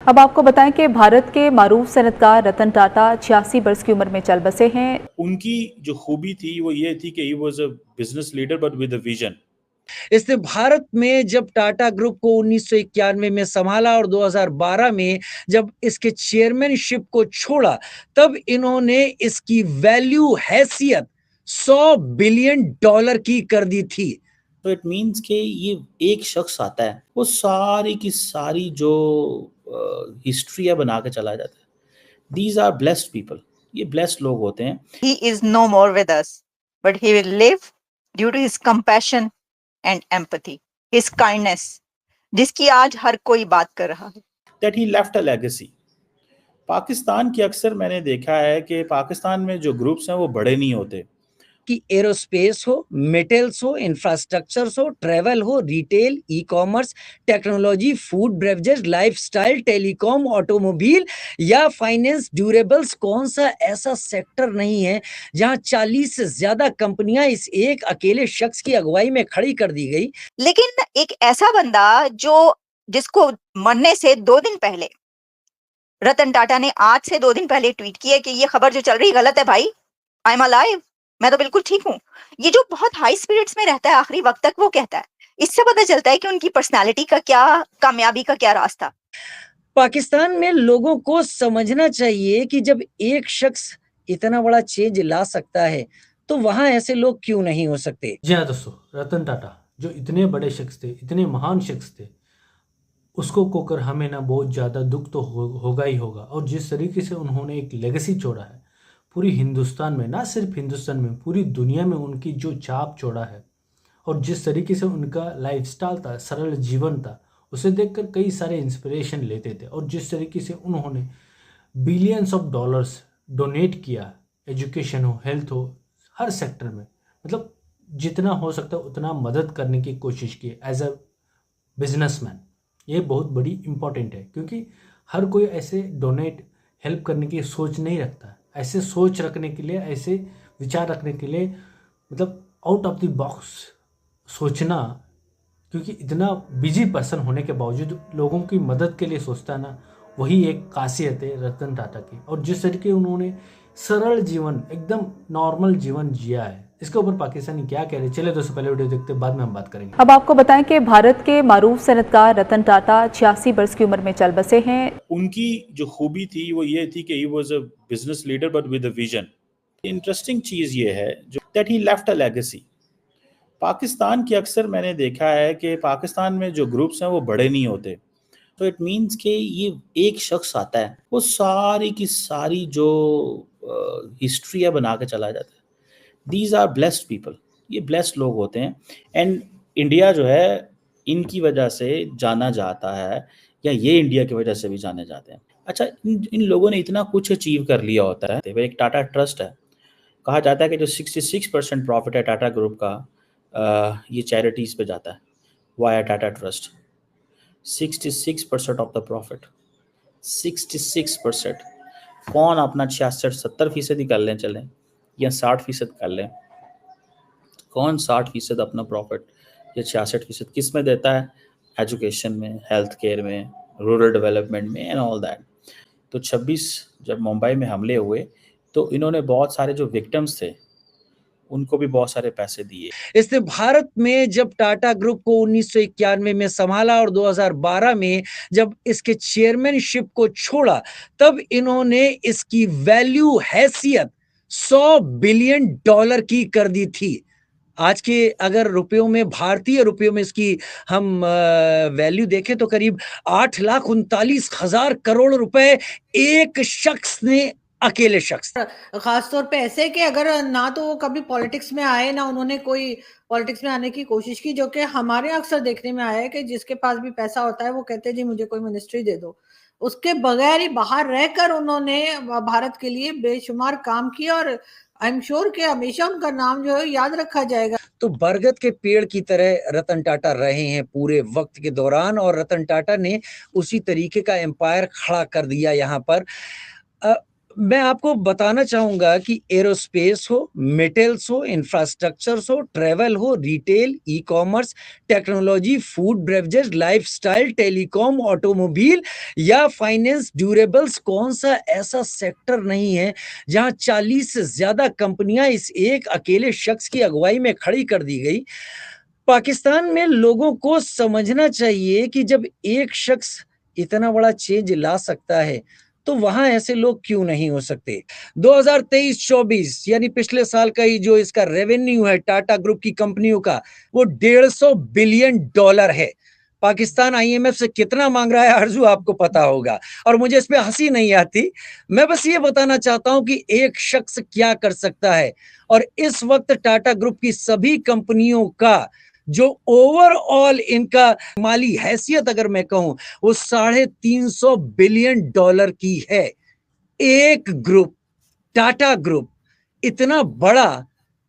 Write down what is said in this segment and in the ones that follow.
अब आपको बताएं कि भारत के मारूफ सनतकार रतन टाटा 86 वर्ष की उम्र में चल बसे हैं। उनकी जो खूबी थी वो ये थी कि he was a business leader but with a vision. इसने भारत में जब टाटा ग्रुप को 1991 में संभाला और 2012 में जब इसके चेयरमैनशिप को छोड़ा, तब इन्होंने इसकी वैल्यू हैसियत $100 बिलियन की कर दी थी। तो इट मीन्स कि ये एक शख्स आता है, वो सारी की सारी जो हिस्ट्री है बना के चला जाता है। दीज आर ब्लेस्ड पीपल, ये ब्लेस्ड लोग होते हैं। He is no more with us, but he will live due to his compassion and empathy, his kindness, जिसकी आज हर कोई बात कर रहा है। That he left a legacy. Pakistan की अक्सर मैंने देखा है कि पाकिस्तान में जो ग्रुप्स हैं वो बड़े नहीं होते। कि एरोस्पेस हो, मेटल्स हो, इंफ्रास्ट्रक्चर्स हो, ट्रेवल हो, retail, e commerce, technology, food, beverages, lifestyle, telecom, automobile या फाइनेंस, ड्यूरेबल्स, कौन सा ऐसा सेक्टर नहीं है जहां 40 से ज्यादा कंपनियां इस एक अकेले शख्स की अगुवाई में खड़ी कर दी गई। लेकिन एक ऐसा बंदा जिसको मरने से 2 दिन पहले रतन टाटा ने आज से 2 दिन पहले ट्वीट किया कि ये खबर जो चल रही गलत है भाई, आई एम अलाइव, मैं तो बिल्कुल ठीक हूँ। ये जो बहुत हाई स्पिरिट्स में रहता है आखिरी वक्त तक, वो कहता है। इससे पता चलता है कि उनकी पर्सनालिटी का क्या, कामयाबी का क्या रास्ता। पाकिस्तान में लोगों को समझना चाहिए कि जब एक शख्स इतना बड़ा चेंज ला सकता है तो वहां ऐसे लोग क्यों नहीं हो सकते। जी हाँ दोस्तों, रतन टाटा जो इतने बड़े शख्स थे, इतने महान शख्स थे, उसको खोकर हमें ना बहुत ज़्यादा दुख तो होगा ही होगा। और जिस तरीके से उन्होंने एक लेगेसी छोड़ा है पूरी हिंदुस्तान में, ना सिर्फ हिंदुस्तान में, पूरी दुनिया में उनकी जो छाप छोड़ा है, और जिस तरीके से उनका लाइफस्टाइल था, सरल जीवन था, उसे देखकर कई सारे इंस्पिरेशन लेते थे। और जिस तरीके से उन्होंने बिलियंस ऑफ डॉलर्स डोनेट किया, एजुकेशन हो, हेल्थ हो, हर सेक्टर में, मतलब जितना हो सकता उतना मदद करने की कोशिश की एज अ बिजनेसमैन। ये बहुत बड़ी इम्पॉर्टेंट है, क्योंकि हर कोई ऐसे डोनेट हेल्प करने की सोच नहीं रखता। ऐसे सोच रखने के लिए, ऐसे विचार रखने के लिए, मतलब आउट ऑफ द बॉक्स सोचना, क्योंकि इतना बिजी पर्सन होने के बावजूद लोगों की मदद के लिए सोचता है ना, वही एक खासियत है रतन टाटा की। और जिस तरीके उन्होंने सरल जीवन, एकदम नॉर्मल जीवन जिया है, इसके ऊपर पाकिस्तानी क्या कह रहे हैं, चले दोस्तों पहले वीडियो देखते बाद में हम बात करेंगे। अब आपको बताएं कि भारत के मारूफ सनतकार रतन टाटा 86 वर्ष की उम्र में चल बसे हैं। उनकी जो खूबी थी वो ये थी कि he was a business leader but with a vision. Interesting चीज ये है जो that he left a legacy. Pakistan की अक्सर मैंने देखा है कि पाकिस्तान में जो ग्रुप्स हैं वो बड़े नहीं होते। तो इट मीन्स कि ये एक शख्स आता है, वो सारी की सारी जो हिस्ट्री है बना के चला जाता है। दीज आर ब्लेस्ड पीपल, ये ब्लेस्ड लोग होते हैं। एंड इंडिया जो है इनकी वजह से जाना जाता है, या ये इंडिया की वजह से भी जाने जाते हैं। अच्छा, इन लोगों ने इतना कुछ अचीव कर लिया होता है। एक टाटा ट्रस्ट है, कहा जाता है कि जो 66% प्रॉफिट है टाटा ग्रुप का, ये चैरिटीज़ पे जाता है via Tata trust. 66% of the profit, 66%। कौन अपना 66-70% ही कर लें चलें, या 60% कर लें, कौन 60% अपना प्रॉफिट या 66% किस में देता है? एजुकेशन में, हेल्थ केयर में, रूरल डेवलपमेंट में एंड ऑल दैट। तो 26 जब मुंबई में हमले हुए तो इन्होंने बहुत सारे जो विक्टिम्स थे उनको भी बहुत सारे पैसे दिए। इसने भारत में जब टाटा ग्रुप को 1991 में संभाला और 2012 में जब इसके चेयरमैनशिप को छोड़ा, तब इन्होंने इसकी वैल्यू हैसियत $100 बिलियन की कर दी थी। आज के अगर रुपयों में, भारतीय रुपयों में इसकी हम वैल्यू देखें तो करीब 8,39,000 करोड़ एक शख्स ने, अकेले शख्स। खास तौर पे ऐसे कि अगर ना तो वो कभी पॉलिटिक्स में आए, ना उन्होंने कोई पॉलिटिक्स में आने की कोशिश की, जो कि हमारे अक्सर देखने में आया है कि जिसके पास भी पैसा होता है वो कहते हैं जी मुझे कोई मिनिस्ट्री दे दो। उसके बगैर ही बाहर रहकर उन्होंने भारत के लिए बेशुमार काम किया, और आई एम श्योर कि हमेशा उनका नाम जो है याद रखा जाएगा। तो बरगद के पेड़ की तरह रतन टाटा रहे हैं पूरे वक्त के दौरान, और रतन टाटा ने उसी तरीके का एम्पायर खड़ा कर दिया यहाँ पर। मैं आपको बताना चाहूंगा कि एरोस्पेस हो, मेटल्स हो, इंफ्रास्ट्रक्चर्स हो, ट्रैवल हो, retail, e commerce, technology, food, beverages, lifestyle, telecom, automobile या फाइनेंस, ड्यूरेबल्स, कौन सा ऐसा सेक्टर नहीं है जहां 40 से ज्यादा कंपनियां इस एक अकेले शख्स की अगुवाई में खड़ी कर दी गई। पाकिस्तान में लोगों को समझना चाहिए कि जब एक शख्स इतना बड़ा चेंज ला सकता है तो वहां ऐसे लोग क्यों नहीं हो सकते। 2023-24 यानी पिछले साल का ही जो इसका रेवेन्यू है टाटा ग्रुप की कंपनियों का, वो $150 बिलियन है। पाकिस्तान आईएमएफ से कितना मांग रहा है आरजू आपको पता होगा, और मुझे इस पे हंसी नहीं आती। मैं बस ये बताना चाहता हूं कि एक शख्स क्या कर सकता है, और इस वक्त टाटा ग्रुप की सभी कंपनियों का जो ओवरऑल इनका माली हैसियत अगर मैं कहूं वो $350 बिलियन की है। एक ग्रुप, टाटा ग्रुप इतना बड़ा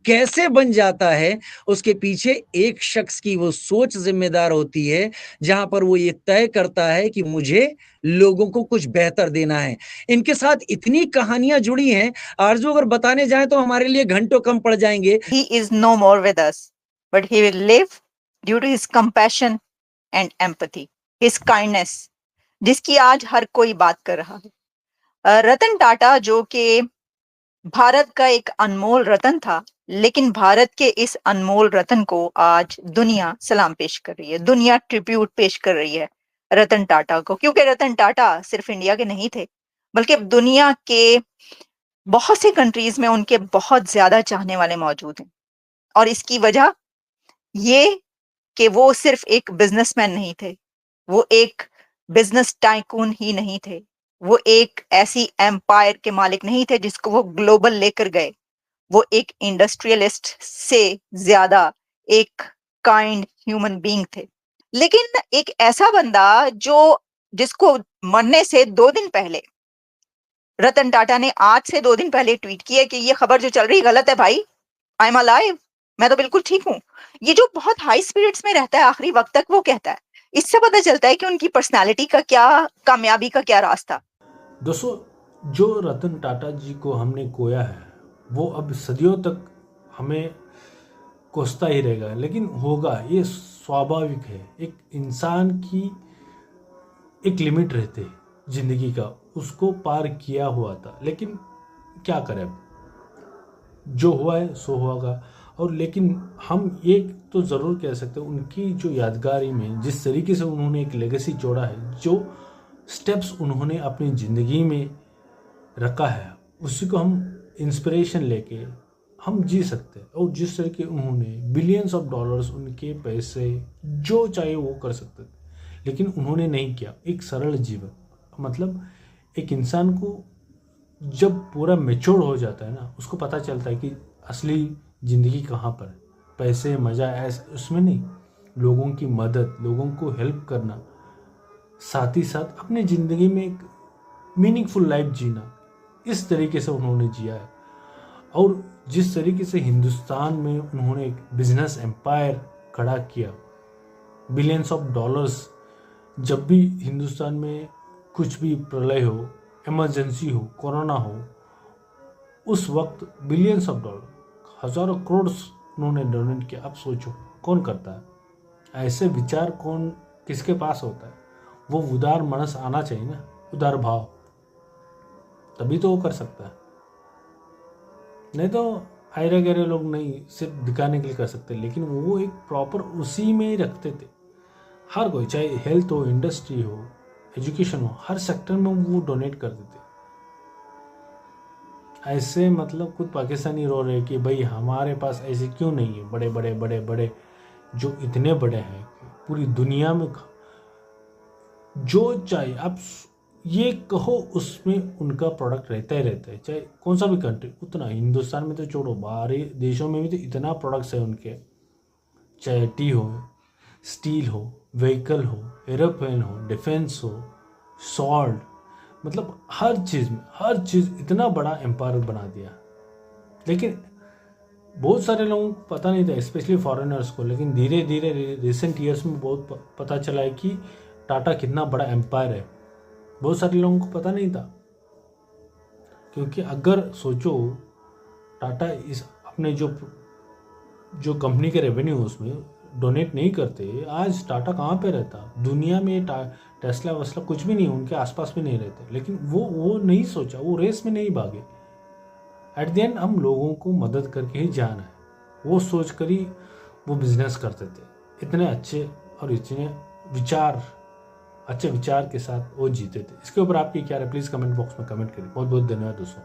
कैसे बन जाता है, उसके पीछे एक शख्स की वो सोच जिम्मेदार होती है, जहां पर वो ये तय करता है कि मुझे लोगों को कुछ बेहतर देना है। इनके साथ इतनी कहानियां जुड़ी हैं आरजू, अगर बताने जाएं तो हमारे लिए घंटों कम पड़ जाएंगे। He is no more with us, but he will live due to his compassion and empathy, his kindness, जिसकी आज हर कोई बात कर रहा है। रतन टाटा जो कि भारत का एक अनमोल रतन था, लेकिन भारत के इस अनमोल रतन को आज दुनिया सलाम पेश कर रही है, दुनिया ट्रिब्यूट पेश कर रही है रतन टाटा को, क्योंकि रतन टाटा सिर्फ इंडिया के नहीं थे, बल्कि दुनिया के बहुत से कंट्रीज में उनके बहुत ज्यादा चाहने वाले मौजूद हैं। और इसकी वजह ये कि वो सिर्फ एक बिजनेसमैन नहीं थे, वो एक बिजनेस टाइकून ही नहीं थे, वो एक ऐसी एम्पायर के मालिक नहीं थे जिसको वो ग्लोबल लेकर गए। वो एक इंडस्ट्रियलिस्ट से ज्यादा एक काइंड ह्यूमन बीइंग थे। लेकिन एक ऐसा बंदा जिसको मरने से 2 दिन पहले रतन टाटा ने आज से 2 दिन पहले ट्वीट किया कि ये खबर जो चल रही गलत है भाई, आई एम अलाइव, मैं तो बिल्कुल ठीक हूँ। ये जो बहुत हाई स्पिरिट्स में रहता है आखिरी वक्त तक, वो कहता है, इससे पता चलता है कि उनकी पर्सनालिटी का क्या, कामयाबी का क्या रास्ता। दोस्तों, जो रतन टाटा जी को हमने खोया है वो अब सदियों तक हमें कोसता ही रहेगा, लेकिन होगा, ये स्वाभाविक है। एक इंसान की एक लिमिट रहती है जिंदगी का, उसको पार किया हुआ था, लेकिन क्या करें, अब जो हुआ है सो होगा। और लेकिन हम एक तो ज़रूर कह सकते हैं, उनकी जो यादगारी में जिस तरीके से उन्होंने एक लेगेसी जोड़ा है, जो स्टेप्स उन्होंने अपनी ज़िंदगी में रखा है, उसी को हम इंस्पिरेशन लेके हम जी सकते हैं। और जिस तरीके उन्होंने बिलियंस ऑफ डॉलर्स, उनके पैसे जो चाहे वो कर सकते थे, लेकिन उन्होंने नहीं किया। एक सरल जीवन, मतलब एक इंसान को जब पूरा मेच्योर हो जाता है ना, उसको पता चलता है कि असली ज़िंदगी कहाँ पर है। पैसे, मज़ा ऐसा उसमें नहीं, लोगों की मदद, लोगों को हेल्प करना, साथ ही साथ अपनी ज़िंदगी में एक मीनिंगफुल लाइफ जीना, इस तरीके से उन्होंने जिया है। और जिस तरीके से हिंदुस्तान में उन्होंने एक बिजनेस एम्पायर खड़ा किया, बिलियंस ऑफ डॉलर्स, जब भी हिंदुस्तान में कुछ भी प्रलय हो, इमरजेंसी हो, कोरोना हो, उस वक्त बिलियंस ऑफ डॉलर, हज़ारों करोड़ उन्होंने डोनेट किया। अब सोचो कौन करता है ऐसे विचार, कौन किसके पास होता है? वो उदार मनस आना चाहिए ना, उदार भाव, तभी तो वो कर सकता है। नहीं तो आयरे गहरे लोग नहीं, सिर्फ दिखाने के लिए कर सकते। लेकिन वो एक प्रॉपर उसी में ही रखते थे। हर कोई, चाहे हेल्थ हो, इंडस्ट्री हो, एजुकेशन हो, हर सेक्टर में वो डोनेट करते थे। ऐसे मतलब खुद पाकिस्तानी रो रहे कि भाई हमारे पास ऐसे क्यों नहीं है बड़े बड़े बड़े बड़े, जो इतने बड़े हैं पूरी दुनिया में, जो चाहे आप ये कहो उसमें उनका प्रोडक्ट रहता ही रहता है, चाहे कौन सा भी कंट्री। उतना हिंदुस्तान में तो छोड़ो, बाहरी देशों में भी तो इतना प्रोडक्ट्स है उनके, चाहे टी हो, स्टील हो, व्हीकल हो, एरोप्लेन हो, डिफेंस हो, सॉल्ट, मतलब हर चीज़ इतना बड़ा एम्पायर बना दिया। लेकिन बहुत सारे लोगों को पता नहीं था, स्पेशली फॉरेनर्स को। लेकिन धीरे धीरे रिसेंट ईयर्स में बहुत पता चला है कि टाटा कितना बड़ा एम्पायर है। बहुत सारे लोगों को पता नहीं था। क्योंकि अगर सोचो टाटा इस अपने जो कंपनी के रेवेन्यू उसमें डोनेट नहीं करते, आज टाटा कहाँ पे रहता? दुनिया में टेस्ला वस्ला कुछ भी नहीं, उनके आसपास भी नहीं रहते। लेकिन वो नहीं सोचा, वो रेस में नहीं भागे। एट द एंड हम लोगों को मदद करके ही जाना है, वो सोच कर ही वो बिजनेस करते थे। इतने अच्छे और इतने अच्छे विचार के साथ वो जीते थे। इसके ऊपर आपकी क्या है, प्लीज़ कमेंट बॉक्स में कमेंट करिए। बहुत बहुत धन्यवाद दोस्तों।